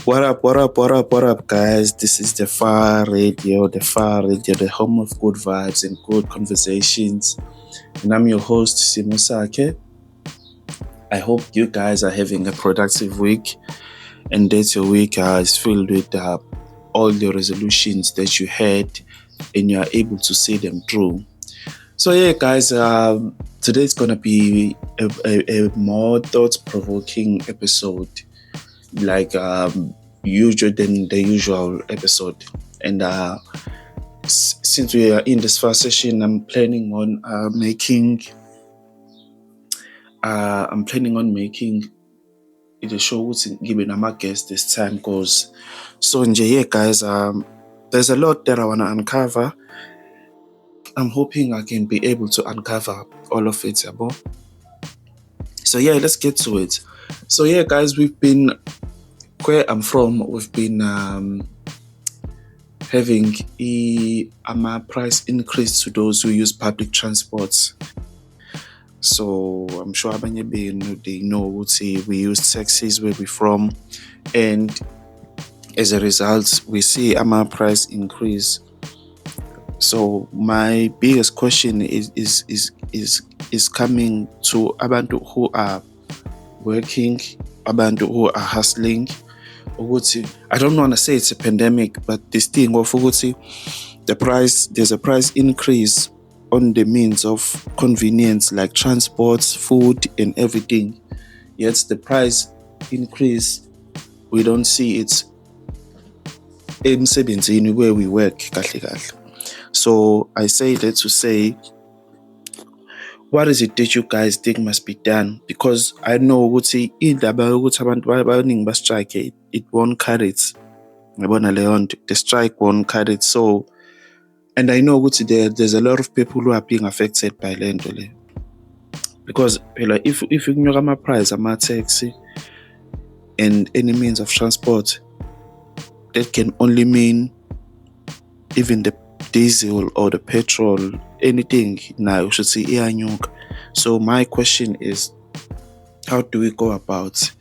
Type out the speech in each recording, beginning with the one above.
What up, what up, what up, what up, guys? This is the home of good vibes and good conversations. And I'm your host, Simo Sake. I hope you guys are having a productive week and that your week is filled with all the resolutions that you had and you are able to see them through. So, yeah, guys, today's going to be a more thought provoking episode. Like usual than the usual episode, and since we are in this first session, I'm planning on making the show giving a guest this time goes. So yeah, guys, there's a lot that I want to uncover. I'm hoping I can be able to uncover all of it. So yeah, let's get to it. So yeah, guys, where I'm from, we've been having a price increase to those who use public transports. So I'm sure they know we use taxis where we're from, and as a result, we see a price increase. So my biggest question is coming to abantu who are working, abantu who are hustling. I don't want to say it's a pandemic, but this thing of there's a price increase on the means of convenience like transport, food, and everything. Yet the price increase, we don't see it emsebenzini where we work kahle kahle. So I say that to say, what is it that you guys think must be done? Because I know abantu strike, it won't cut it. The strike won't cut it. So, and I know there's a lot of people who are being affected by lendole. Because if you know my price, I'm a taxi and any means of transport, that can only mean even the diesel or the petrol, anything now you should see iyanyuka. So my question is, how do we go about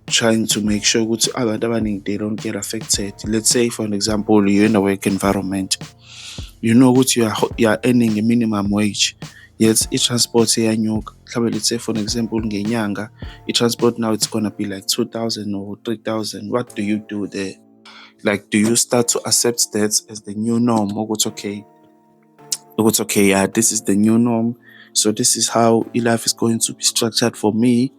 trying to make sure that they don't get affected? Let's say, for an example, you're in a work environment, you know what you are earning a minimum wage, yet it transport iyanyuka. Let's say, for an example, ngenyanga, it transport now it's gonna be like 2,000 or 3,000. What do you do there? Like, do you start to accept that as the new norm? Or what's okay? Yeah, this is the new norm. So this is how life is going to be structured for me.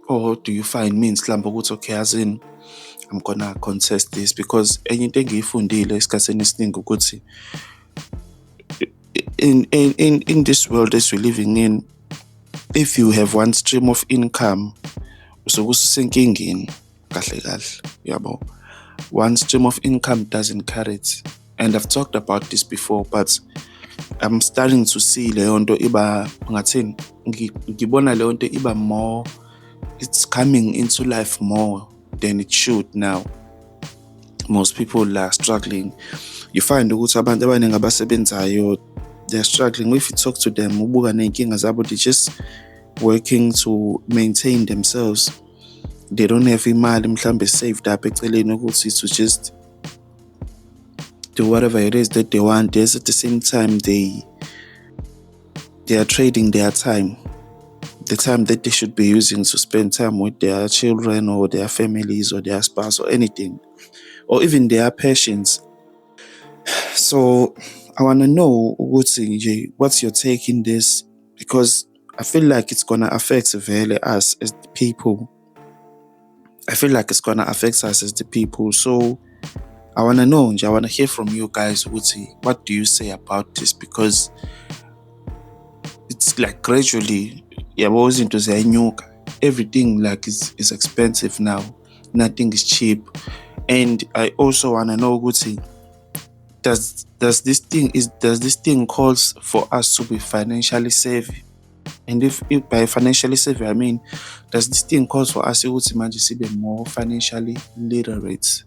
Or do you find means what's okay, as in I'm gonna contest this? Because anything ifundile esikhathini esiningi ukuthi in this world that we're living in, if you have one stream of income, so ususenkingeni kahle kahle, yabo. One stream of income doesn't carry it. And I've talked about this before, but I'm starting to see leonto iba ngathini ngibona leonto iba more, it's coming into life more than it should now. Most people are struggling. You find ukuthi abantu abaningi abasebenzayo, they're struggling. If you talk to them, ubuka nenkinga zabo, they're just working to maintain themselves. They don't have imali mhlambe saved up eceleni ukuthi to just do whatever it is that they want. There's at the same time they are trading their time, the time that they should be using to spend time with their children or their families or their spouse or anything, or even their patients. So I want to know what's your take in this, because I feel like it's gonna affect us as the people. I feel like it's gonna affect us as the people. So I want to know, I want to hear from you guys. What do you say about this? Because it's like gradually, everything like is expensive now. Nothing is cheap. And I also want to know, does this thing calls for us to be financially savvy? And if by financially savvy, I mean, does this thing calls for us to be more financially literate?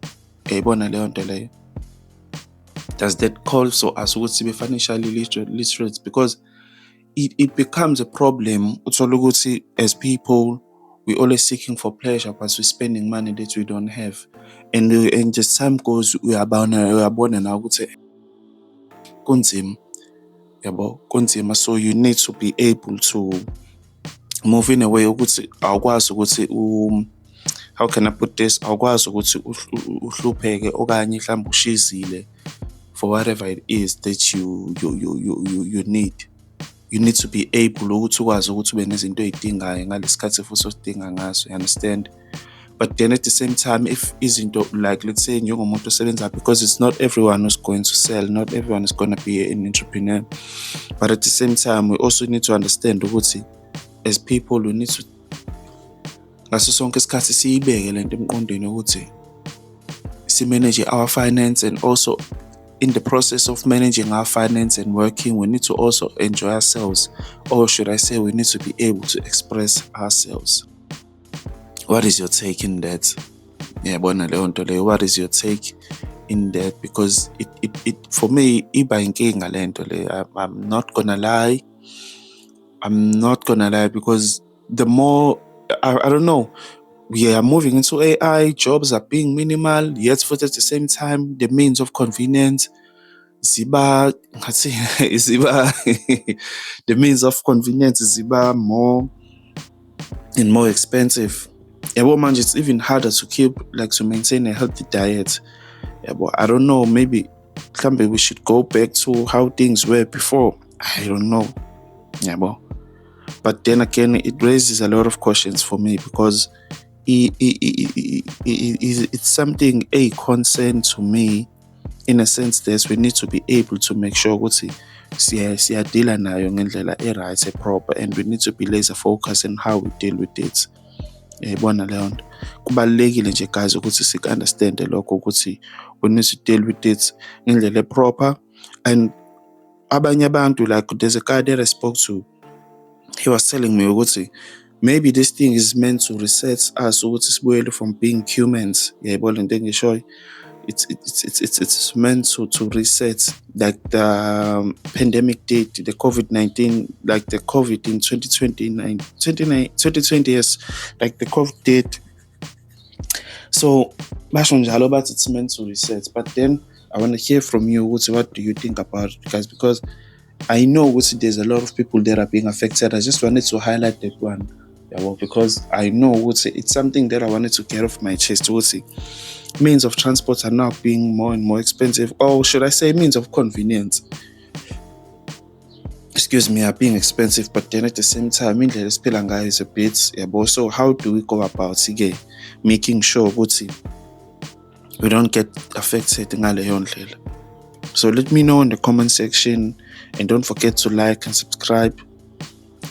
Does that call for us to be financially literate? Because it becomes a problem as people we're always seeking for pleasure, but we're spending money that we don't have. And as time goes, uyabona na ukuthi kunzima, yabo, kunzima. So you need to be able to move in a way ukuthi awukwazi ukuthi how can I put this? Awukwazi ukuthi uhlupheke okanye mhlawumbe ushizile for whatever it is that you need. You need to be able ukuthi ukwazi ukuthi ube nezinto oy'dingayo ngalesikhathi futhi osidinga ngaso, you understand? But then at the same time, if izinto, like let's say njengomuntu osebenza, because it's not everyone who's going to sell, not everyone is going to be an entrepreneur. But at the same time, we also need to understand ukuthi as people, we need to ngaso sonke isikhathi siyibeke lento emqondweni ukuthi si-manage our finance, and also in the process of managing our finance and working, we need to also enjoy ourselves, or should I say, we need to be able to express ourselves. What is your take in that? Yeah, what is your take in that? Because it for me, I'm not gonna lie. Because the more I don't know, we are moving into AI, jobs are being minimal, yet at the same time, the means of convenience, the means of convenience is more and more expensive. It's even harder to maintain a healthy diet. I don't know, maybe we should go back to how things were before. I don't know. But then again, it raises a lot of questions for me, because it's something a concern to me, in a sense that we need to be able to make sure ukuthi siyadila nayo ngendlela right, proper, and we need to be laser focused on how we deal with it. Yayibona leyo nto kubalulekile nje guys ukuthi sik-understand lokho ukuthi we need to deal with it ngendlela proper. And abanye abantu, like there's a guy that I spoke to, he was telling me ukuthi maybe this thing is meant to reset us ukuthi sibuyele from being humans. Yayibona into engishoyo, it's meant to reset, like the pandemic did, the COVID-19, like the COVID in 2020, yes, like the COVID did. So basho njalo bathi it's meant to reset. But then I want to hear from you, what do you think about it, guys? Because I know there's a lot of people that are being affected. I just wanted to highlight that one, because I know it's something that I wanted to get off my chest. Means of transport are now being more and more expensive, or should I say means of convenience, are being expensive. But then at the same time, is a bit. So how do we go about making sure we don't get affected? So let me know in the comment section, and don't forget to like and subscribe.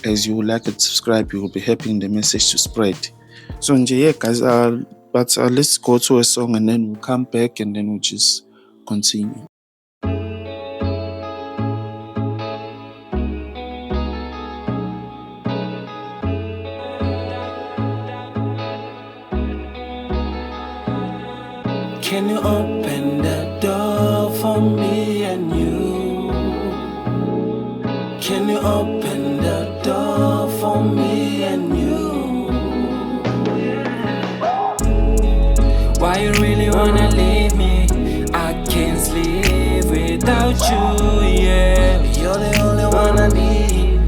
As you like and subscribe, you will be helping the message to spread. So yeah, guys, but let's go to a song, and then we'll come back, and then we'll just continue. Can you open the door for me and you? Can you open the door for me and you? Why you really wanna leave me? I can't sleep without you, yeah. You're the only one I need.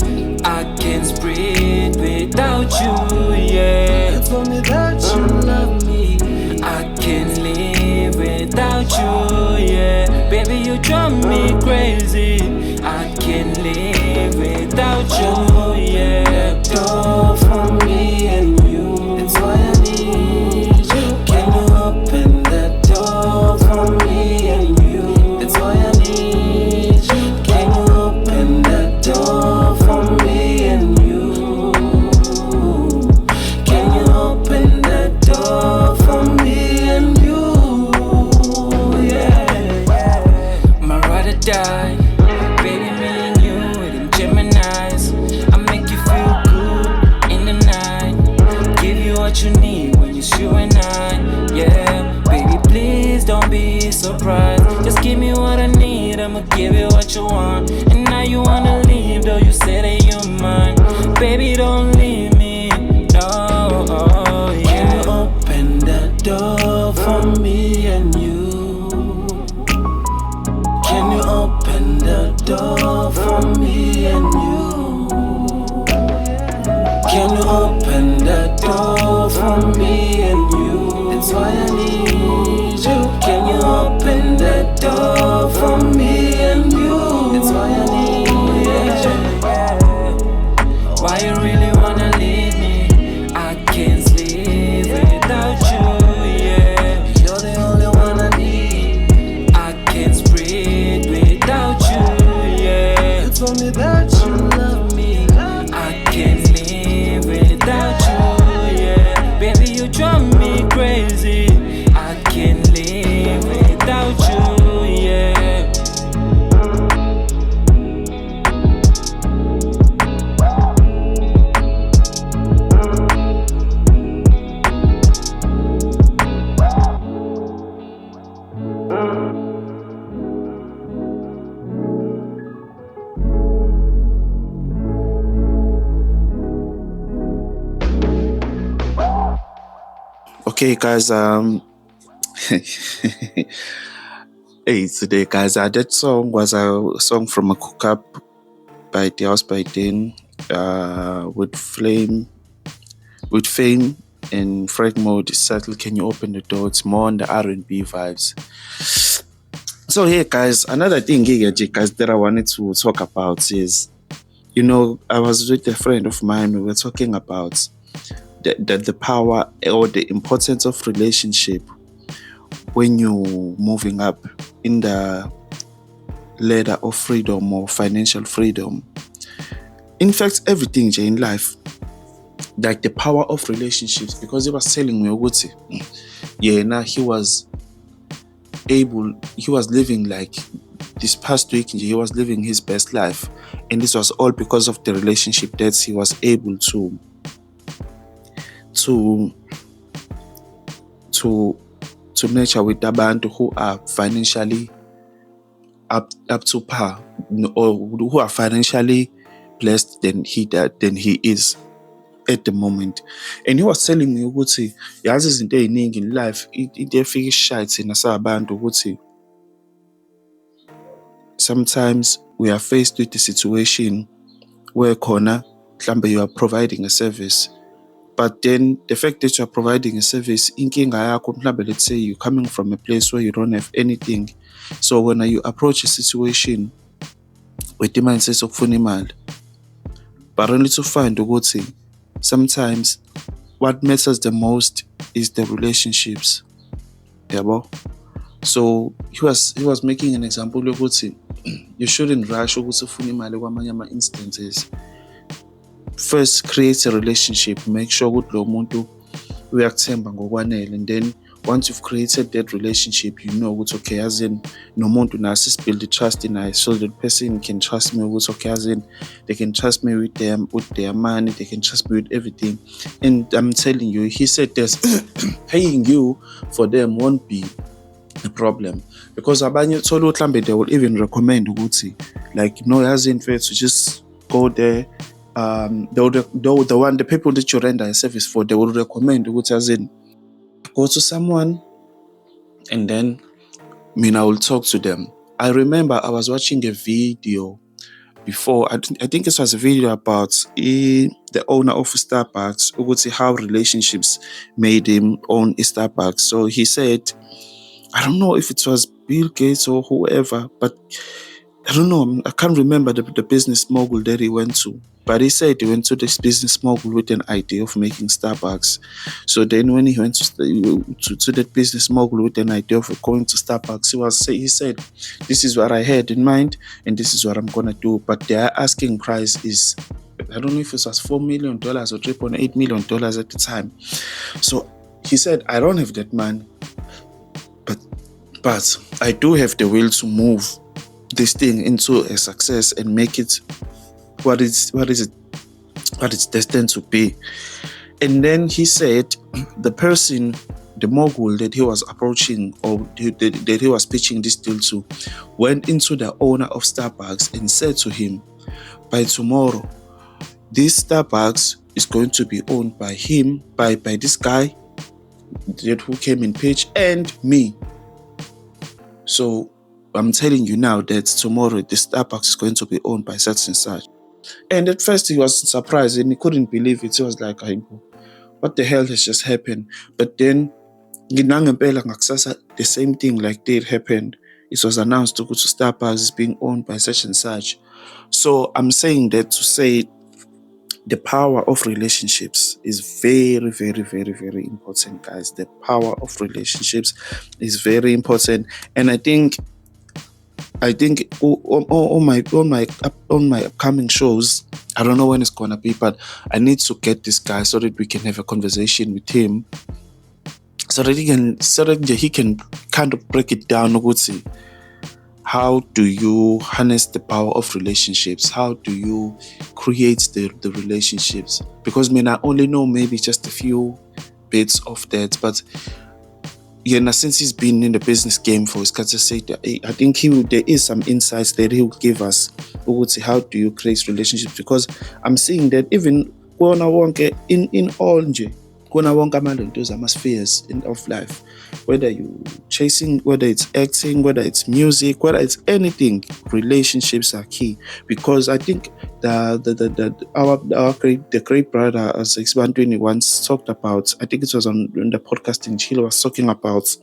I can't breathe without you, yeah. You told me that you love me. I can't live without you, yeah. Baby, you drive me crazy. I can't live without you, yeah. Door for me and you. It's why I need you. Can you open the door for me and you? It's why I need you. Can you open the door for me and you? Can you open the door for me and you? Yeah. My ride or die. Baby, me and you, in Gemini's. I make you feel good in the night. Give you what you need when it's you and I. Yeah, baby, please don't be surprised. Just give me what I need, I'ma give you what you want. And now you wanna leave, though you say that you're mine. Baby, don't leave me, no. Can you open the door for me and you? That's why I need you. Can you open the door for me and you? That's why I need you. Why you really wanna leave me? I can't live without you, yeah. You're the only one I need. I can't breathe without you, yeah. You told me that you love me. I can't live without you, yeah. Baby, you drive me crazy. I can't live without you, yeah. Okay, guys. Hey, today, guys. That song was a song from a cook up by the House by Den, with Fame and Frank Mode. Settle. Can you open the door? It's more on the R&B vibes. So here, guys, another thing here, guys, that I wanted to talk about is, I was with a friend of mine. We were talking about the power or the importance of relationship when you're moving up in the ladder of freedom or financial freedom. In fact, everything in life, like the power of relationships, because he was telling me, now he was living like this past week, he was living his best life. And this was all because of the relationship that he was able to nurture with abantu who are financially up to par, or who are financially blessed than he is at the moment. And he was telling me ukuthi yazi izinto eziningi in life into efika ishaye thina sabantu ukuthi sometimes we are faced with the situation where khona mhlambe you are providing a service, but then the fact that you are providing a service, inkinga yakho mhlambe, let's say you're coming from a place where you don't have anything, so when you approach a situation with the mindset of ukufuna imali, but only to find ukuthi sometimes what matters the most is the relationships. Yabo? So he was making an example ukuthi you shouldn't rush ukuthi ufune imali kwamanye ama-instances. First, create a relationship. Make sure ukuthi lo muntu uyakuthemba ngokwanele, and then once you've created that relationship, you know ukuthi okay, as in no muntu nasi build the trust in us, so the person can trust me ukuthi okay, as in they can trust me with their money, they can trust me with everything. And I'm telling you, he said there's paying you for them won't be a problem, because abanye tolo mhlambe they will even recommend ukuthi like as in fact to just go there. The people that you render a service for, they will recommend ukuthi as in go to someone and then I will talk to them. I remember I was watching a video before. I think it was a video about the owner of Starbucks, ukuthi how relationships made him own a Starbucks. So he said, I don't know if it was Bill Gates or whoever, but I don't know. I can't remember the business mogul that he went to. But he said he went to this business mogul with an idea of making Starbucks. So then when he went to that business mogul with an idea of going to Starbucks, he said, this is what I had in mind and this is what I'm going to do. But their asking price is, I don't know if it was $4 million or $3.8 million at the time. So he said, I don't have that money, but I do have the will to move this thing into a success and make it what it's destined to be. And then he said the mogul that he was approaching, or that he was pitching this deal to, went into the owner of Starbucks and said to him, by tomorrow, this Starbucks is going to be owned by him, by this guy who came in pitch, and me. So I'm telling you now that tomorrow the Starbucks is going to be owned by such and such. And at first he was surprised and he couldn't believe it. He was like, what the hell has just happened? But then, the same thing like that happened. It was announced to Starbucks is being owned by such and such. So I'm saying that to say the power of relationships is very, very, very, very important, guys. The power of relationships is very important. And I think on my upcoming shows, I don't know when it's gonna be, but I need to get this guy so that we can have a conversation with him, so that he can kind of break it down. How do you harness the power of relationships? How do you create the relationships? Because I only know maybe just a few bits of that, but since he's been in the business game for his sake, I think there is some insights that he will give us. We would say, how do you create relationships? Because I'm seeing that even in all spheres of life, whether you chasing, whether it's acting, whether it's music, whether it's anything, relationships are key. Because I think the great brother as X120 once talked about, I think it was on the podcasting, Chile was talking about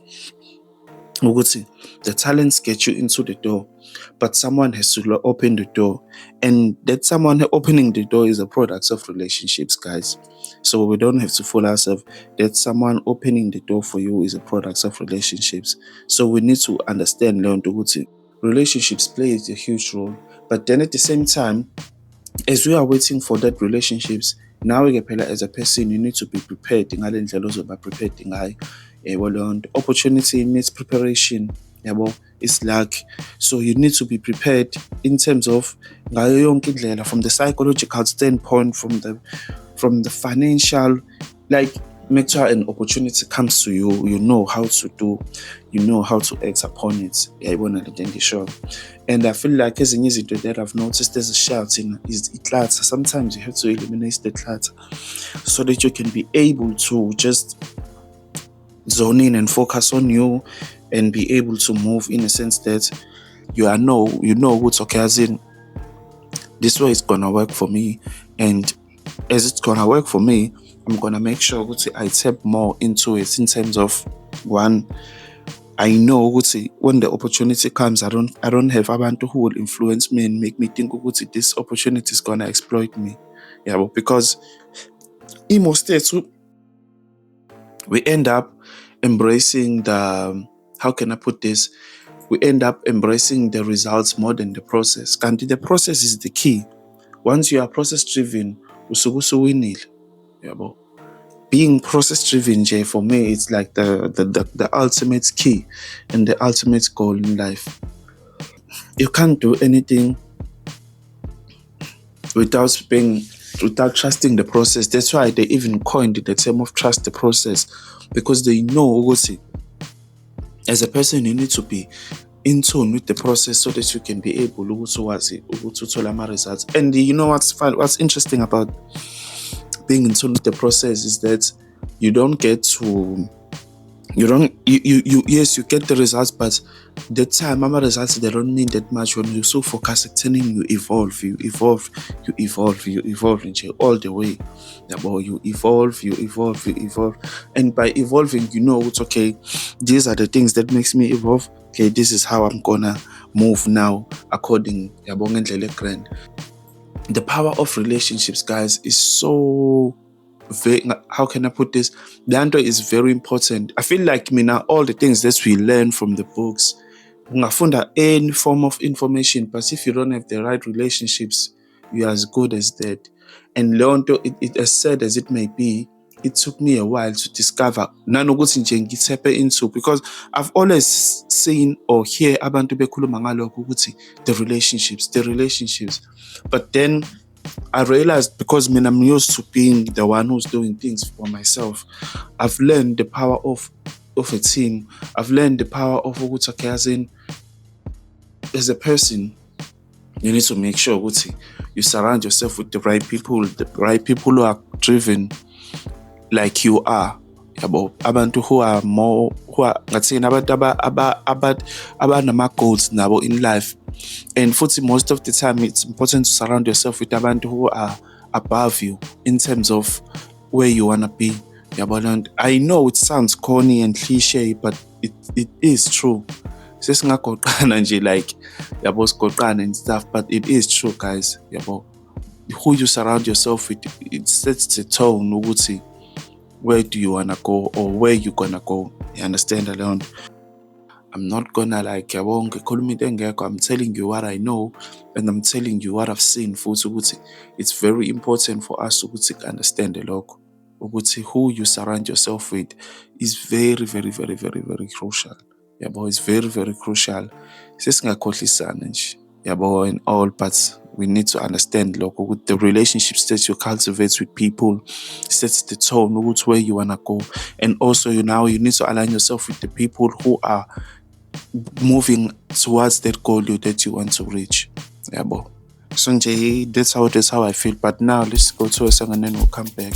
the talents get you into the door, but someone has to open the door, and that someone opening the door is a product of relationships, guys. So we don't have to fool ourselves. That someone opening the door for you is a product of relationships. So we need to understand, Leon Duguti, relationships play a huge role, but then at the same time, as we are waiting for that relationships, now as a person, you need to be prepared. Prepared. The opportunity needs preparation. It's luck. So you need to be prepared in terms of from the psychological standpoint, from the financial, like make sure an opportunity comes to you, you know how to do, you know how to act upon it. And I feel like as an easy that I've noticed there's a shouting is it clutter. Sometimes you have to eliminate the clutter so that you can be able to just zone in and focus on you and be able to move in a sense that you know what's okay, as in this way it's gonna work for me, and as it's gonna work for me, I'm gonna make sure I tap more into it in terms of one. I know when the opportunity comes, I don't have abantu who will influence me and make me think this opportunity is gonna exploit me. Because in most states we end up embracing how can I put this? We end up embracing the results more than the process. And the process is the key. Once you are process driven, being process driven, for me, it's like the ultimate key and the ultimate goal in life. You can't do anything without trusting the process. That's why they even coined the term of trust the process, because they know as a person you need to be in tune with the process so that you can be able to results. And you know what's fun, what's interesting about being in tune with the process is that you get the results, but the time results, they don't mean that much when you so focus turning you evolve all the way. You evolve, and by evolving, it's okay, these are the things that makes me evolve. Okay, this is how I'm gonna move now according grand. The power of relationships, guys, is so very, how can I put this? The answer is very important. I feel like all the things that we learn from the books, ungafunda any form of information, but if you don't have the right relationships, you're as good as dead. And Leonto, it as sad as it may be, it took me a while to discover into, because I've always seen or hear abantu bekhuluma ngalokho ukuthi the relationships, but then I realized, because I'm used to being the one who's doing things for myself, I've learned the power of a team. I've learned the power of as a person, you need to make sure you surround yourself with the right people who are driven like you are. yabo, abantu who are more, who are ngathini, abantu abanama-goals nabo in life. And futhi most of the time it's important to surround yourself with abantu who are above you in terms of where you wanna be. Yabo, and I know it sounds corny and cliche, but it is true. Sesingagoqana nje, like, yabo, sigoqane and stuff, but it is true, guys. Yabo, who you surround yourself with, it sets the tone ukuthi where do you wanna go or where you gonna go. You understand? Alone, I'm not gonna, like, yabo, ngikhuluma into engekho. I'm telling you what I know, and I'm telling you what I've seen. Futhi ukuthi it's very important for us ukuthi understand lokho, ukuthi who you surround yourself with is very, very, very, very, very crucial. Yabo, it's very, very crucial. Sesingakhohlisana nje, yabo, and all, but we need to understand lokho, with the relationships that you cultivate with people sets the tone ukuthi where you wanna go. And also, you need to align yourself with the people who are moving towards that goal that you want to reach. Yabo. So nje, that's how I feel. But now let's go to a song and then we'll come back.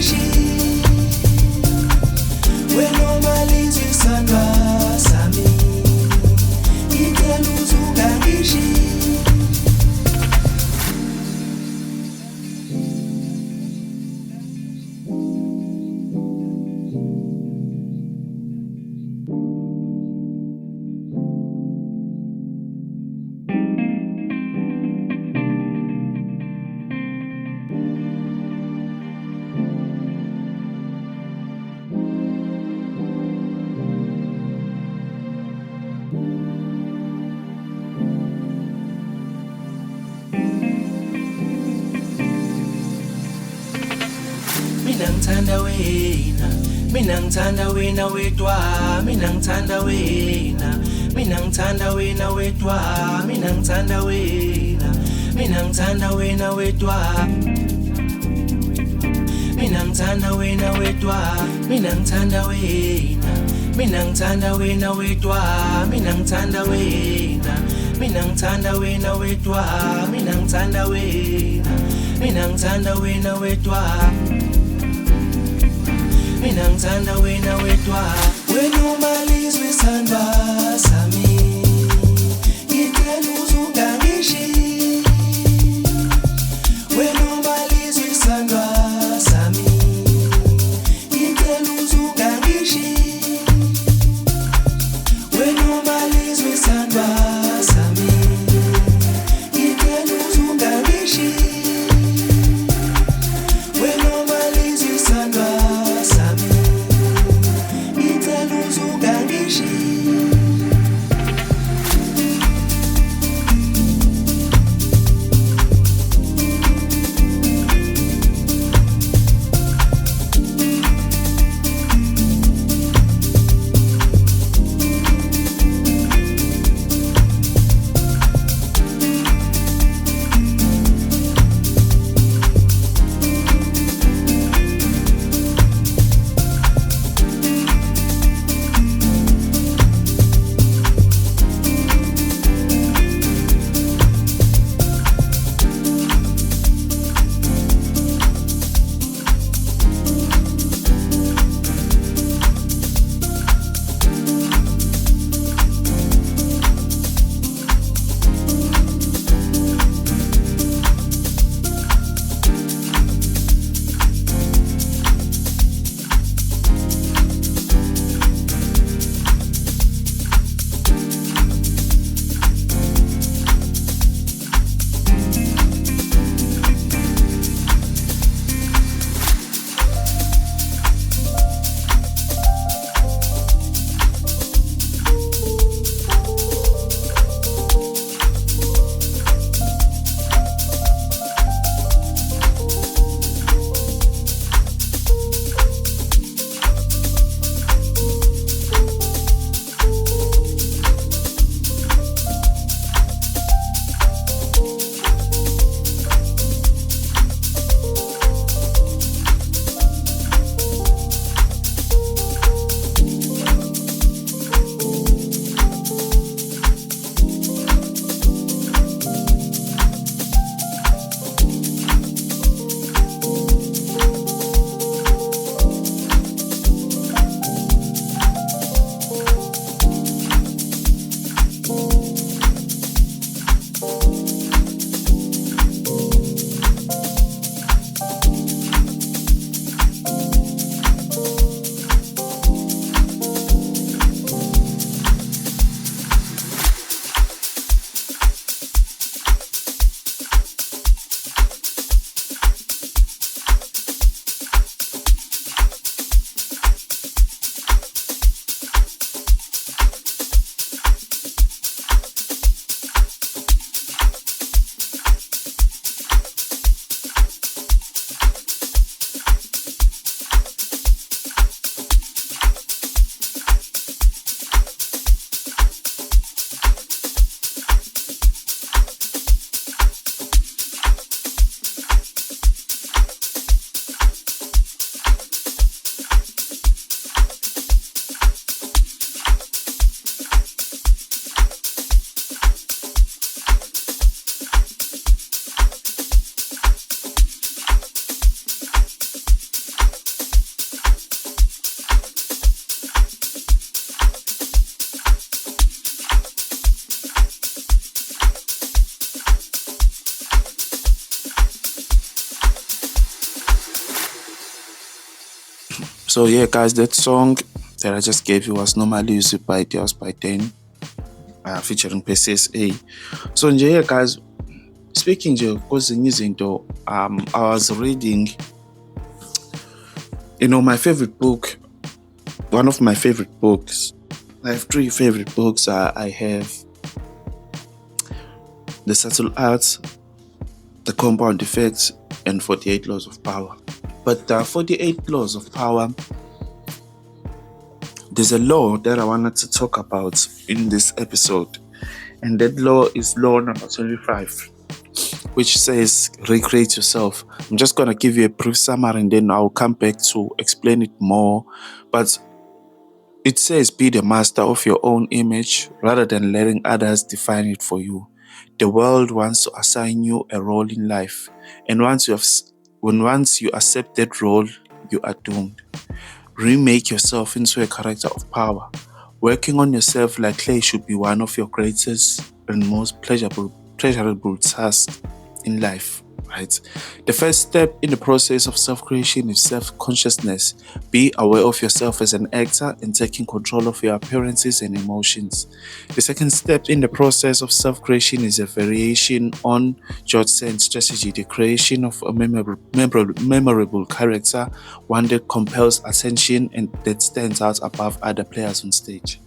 uzungangishi wena malizwi sandwa sami ngicela uzungangishi Mina ngithanda wena, mina ngithanda wena wedwa, mina ngithanda wena, mina ngithanda wena wedwa, mina ngithanda wena, mina ngithanda wena wedwa, mina ngithanda wena wedwa, mina ngithanda wena, mina ngithanda wena wedwa, mina ngithanda wena, mina ngithanda wena wedwa, mina ngithanda wena, mina ngithanda wena wedwa. Mina ngithanda wena wedwa wena umalizwi sandwa sami ngicela uzungangishi wena umalizwi sandwa sami ngicela uzungangishi wena umalizwi sandwa sami ngicela uzungangishi wena umalizwi sandwa sami ngicela uzungangishi So yeah, guys, that song that I just gave you was normally used by Dios by Dane, featuring PCSA. So nje, yeah, guys, speaking nje kwezinye izinto, I was reading, my favorite book, one of my favorite books. I have three favorite books. I have The Subtle Arts, The Compound Effects, and 48 Laws of Power. But 48 Laws of Power, there's a law that I wanted to talk about in this episode. And that law is law number 25, which says recreate yourself. I'm just going to give you a brief summary and then I'll come back to explain it more. But it says be the master of your own image rather than letting others define it for you. The world wants to assign you a role in life, and once you accept that role, you are doomed. Remake yourself into a character of power. Working on yourself like clay should be one of your greatest and most pleasurable tasks in life, right? The first step in the process of self-creation is self-consciousness. Be aware of yourself as an actor and taking control of your appearances and emotions. The second step in the process of self-creation is a variation on George Sand's strategy, the creation of a memorable character, one that compels attention and that stands out above other players on stage.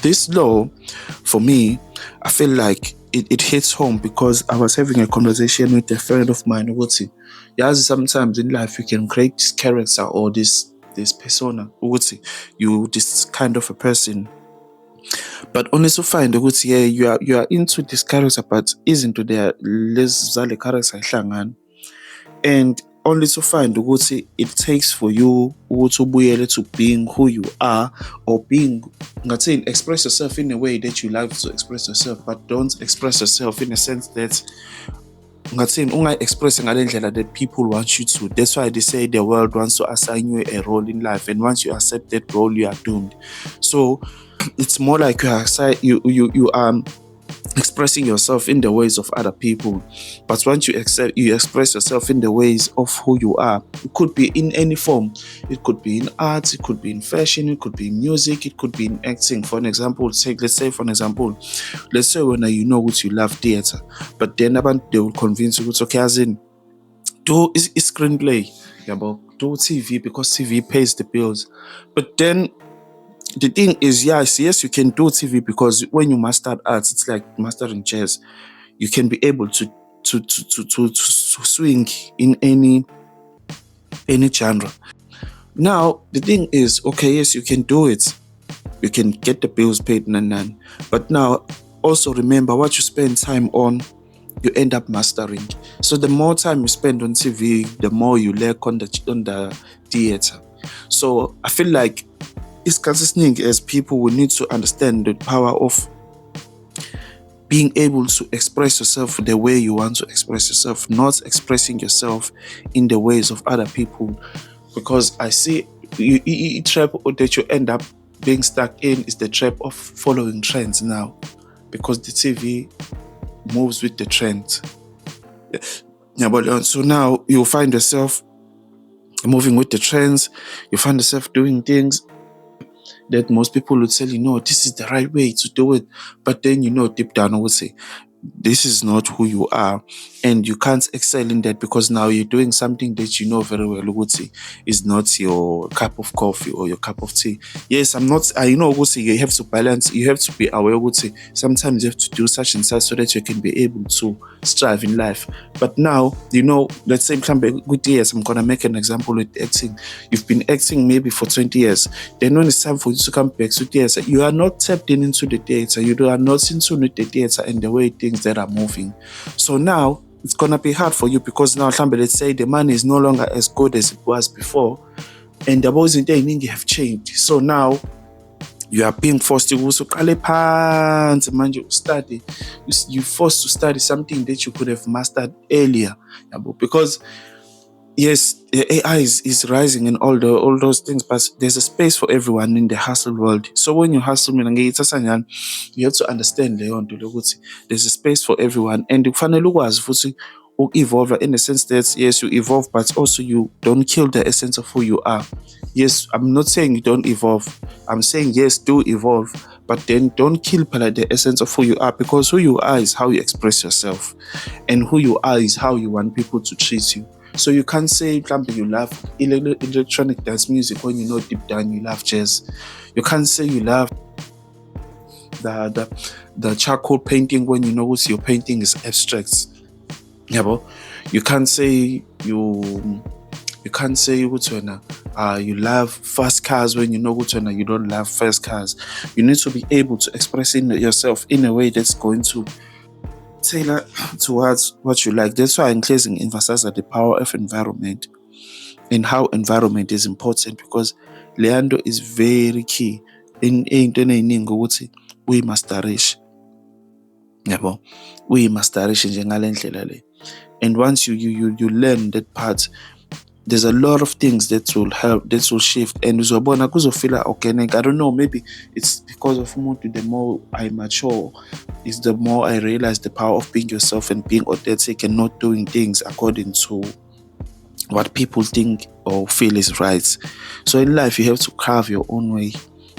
This law, for me, I feel like it hits home because I was having a conversation with a friend of mine, Uguti. Yes, sometimes in life you can create this character or this persona, Uguti. You this kind of a person. But only to find Uguti, yeah, you are into this character, but isn't there less character. And only to find ukuthi it takes for you ukuthi ubuyele to being who you are, or being, ngathini, express yourself in a way that you like to express yourself, but don't express yourself in a sense that ngathini ungayi-express ngale ndlela that people want you to. That's why they say the world wants to assign you a role in life, and once you accept that role, you are doomed. So it's more like you are expressing yourself in the ways of other people. But once you express yourself in the ways of who you are. It could be in any form. It could be in art, it could be in fashion, it could be in music, it could be in acting. For an example, let's say when you know what you love theater, but then they will convince you, okay, as in do is screenplay, yeah, but do TV because TV pays the bills. But then the thing is, yes, you can do TV because when you master arts, it's like mastering chess. You can be able to swing in any genre. Now the thing is, okay, yes, you can do it. You can get the bills paid, and but now also remember what you spend time on, you end up mastering. So the more time you spend on TV, the more you lack on the theater. So I feel like it's consistent as people will need to understand the power of being able to express yourself the way you want to express yourself, not expressing yourself in the ways of other people. Because I see trap that you end up being stuck in is the trap of following trends now, because the TV moves with the trend. Yeah, but so now you find yourself moving with the trends. You find yourself doing things that most people would tell you, no, this is the right way to do it. But then, deep down, I would say, this is not who you are, and you can't excel in that because now you're doing something that you know very well, Uguti, is not your cup of coffee or your cup of tea. Yes, I know, Uguti, you have to balance, you have to be aware, Uguti. Sometimes you have to do such and such so that you can be able to strive in life. But now, let's say good years, I'm gonna make an example with acting. You've been acting maybe for 20 years. Then when it's time for you to come back to theater, you are not tapped into the theater, you are not into the theater and the way things that are moving. So now it's gonna be hard for you because now, let's say the money is no longer as good as it was before, and the boys in there have changed. So now you are being forced to study. You're forced to study something that you could have mastered earlier, because yes, the AI is rising and all those things, but there's a space for everyone in the hustle world. So when you hustle, you have to understand there's a space for everyone, and kufanele ukwazi futhi evolve in the sense that yes, you evolve, but also you don't kill the essence of who you are. Yes, I'm not saying you don't evolve. I'm saying yes, do evolve, but then don't kill the essence of who you are, because who you are is how you express yourself, and who you are is how you want people to treat you. So you can't say, you love electronic dance music when you know deep down you love jazz. You can't say you love the charcoal painting when you know your painting is abstract. Yeah, but you can't say you love fast cars when you know you don't love fast cars. You need to be able to express yourself in a way that's going to tailor towards what you like. That's why I'm emphasize the power of environment and how environment is important, because Leandro is very key in we masterish. Yabo, we masterish njengale ndlela le. And once you learn that part, there's a lot of things that will help, that will shift. And uzobona kuzofila organic. I don't know, maybe it's because of the more I mature, is the more I realize the power of being yourself and being authentic and not doing things according to what people think or feel is right. So in life, you have to carve your own way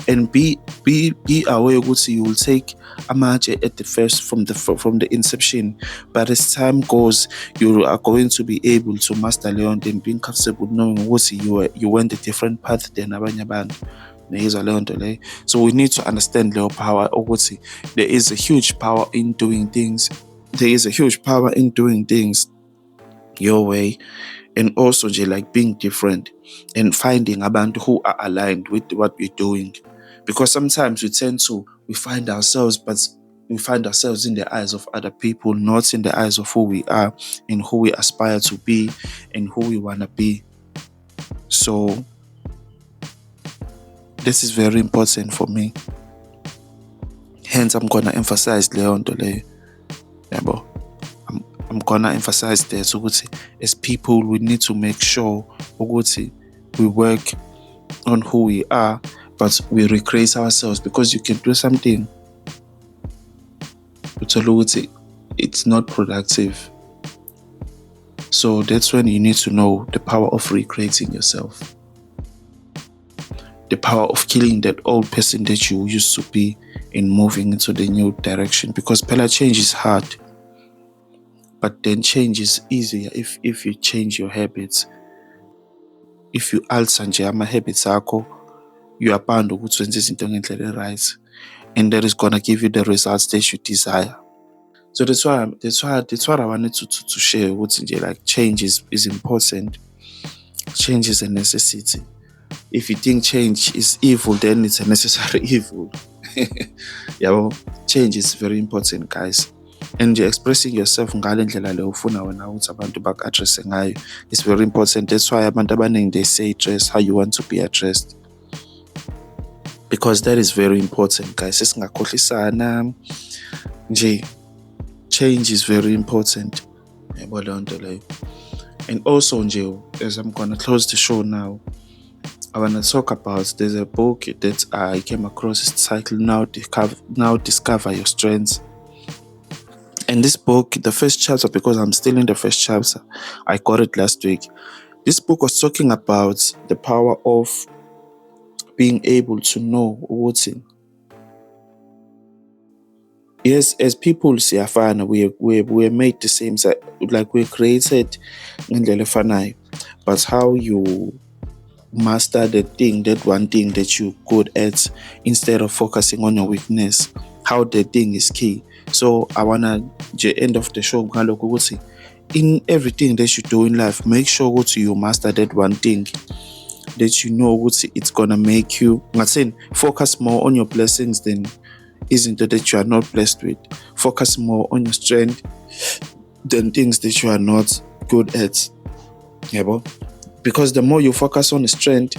and be aware of you will take a match at the first from the inception, but as time goes, you are going to be able to master Leon and being comfortable knowing what you went a different path than abanye abantu. So we need to understand the power of there is a huge power in doing things. There is a huge power in doing things your way, and also like being different and finding abantu who are aligned with what we're doing. Because sometimes we find ourselves in the eyes of other people, not in the eyes of who we are and who we aspire to be and who we want to be. So this is very important for me. Hence, I'm going to emphasize Leon Dole. I'm going to emphasize that. So as people, we need to make sure we work on who we are, but we recreate ourselves, because you can do something, but it's not productive. So that's when you need to know the power of recreating yourself, the power of killing that old person that you used to be and moving into the new direction. Because change is hard, but then change is easier if you change your habits. If you alter my habits, you are bound to do something right, and that is gonna give you the results that you desire. So that's what I wanted to share. Like change is important. Change is a necessity. If you think change is evil, then it's a necessary evil. Change is very important, guys. And you're expressing yourself is very important. That's why they say dress how you want to be addressed, because that is very important, guys. Change is very important. And also, as I'm going to close the show now, I want to talk about, there's a book that I came across. It's titled Now Discover Your Strengths. And this book, the first chapter, because I'm still in the first chapter, I got it last week. This book was talking about the power of being able to know what's in. Yes, as people, we're made the same, like we're created in the but how you master that one thing that you're good at, instead of focusing on your weakness, how the thing is key. So I wanna end of the show in everything that you do in life, make sure you master that one thing that you know it's gonna make you, focus more on your blessings than isn't it that you are not blessed with. Focus more on your strength than things that you are not good at. Because the more you focus on the strength,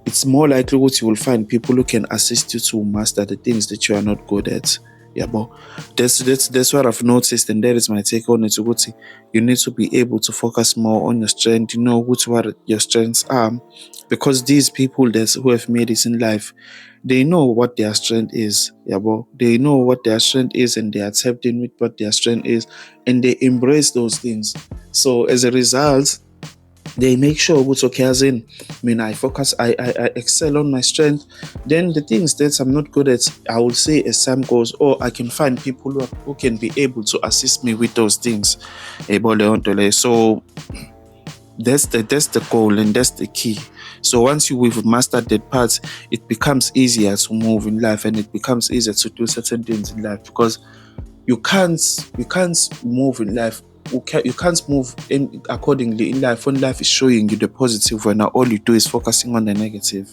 it's more likely you will find people who can assist you to master the things that you are not good at. Yabo. That's what I've noticed, and that is my take on it. Ukuthi, you need to be able to focus more on your strength. You know what your strengths are, because these people who have made it in life, they know what their strength is. Yabo. They know what their strength is, and they are accepting with what their strength is, and they embrace those things. So as a result, they make sure what's okay, as in, I focus, I excel on my strength. Then the things that I'm not good at, I will say as time goes, or I can find people who can be able to assist me with those things. So that's the goal, and that's the key. So once we've mastered that part, it becomes easier to move in life, and it becomes easier to do certain things in life, because you can't move in life. You can't move accordingly in life when life is showing you the positive, when all you do is focusing on the negative.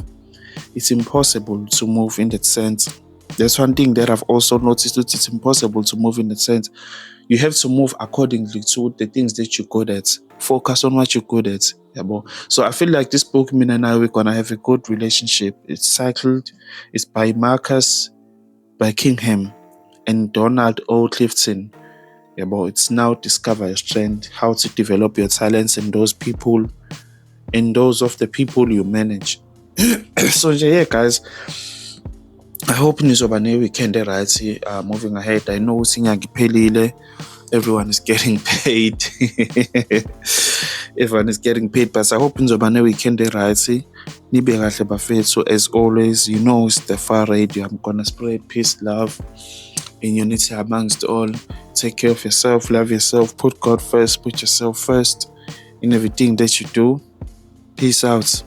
It's impossible to move in that sense. There's one thing that I've also noticed, that it's impossible to move in that sense. You have to move accordingly to the things that you're good at. Focus on what you're good at. Yeah, so I feel like this book, me and I, we're gonna have a good relationship. It's cycled. It's by Marcus, by Kingham, and Donald O. Clifton. Yeah, it's now Discover Your Strength, how to develop your talents and those people, and those of the people you manage. So yeah, guys, I hope nizoba ne-weekend right. Moving ahead, I know everyone is getting paid. Everyone is getting paid, but I hope nizoba ne-weekend right. Nibe kahle bafethu, as always, you know it's the Far Radio. I'm gonna spread peace, love, in unity amongst all. Take care of yourself, love yourself, put God first, put yourself first in everything that you do. Peace out.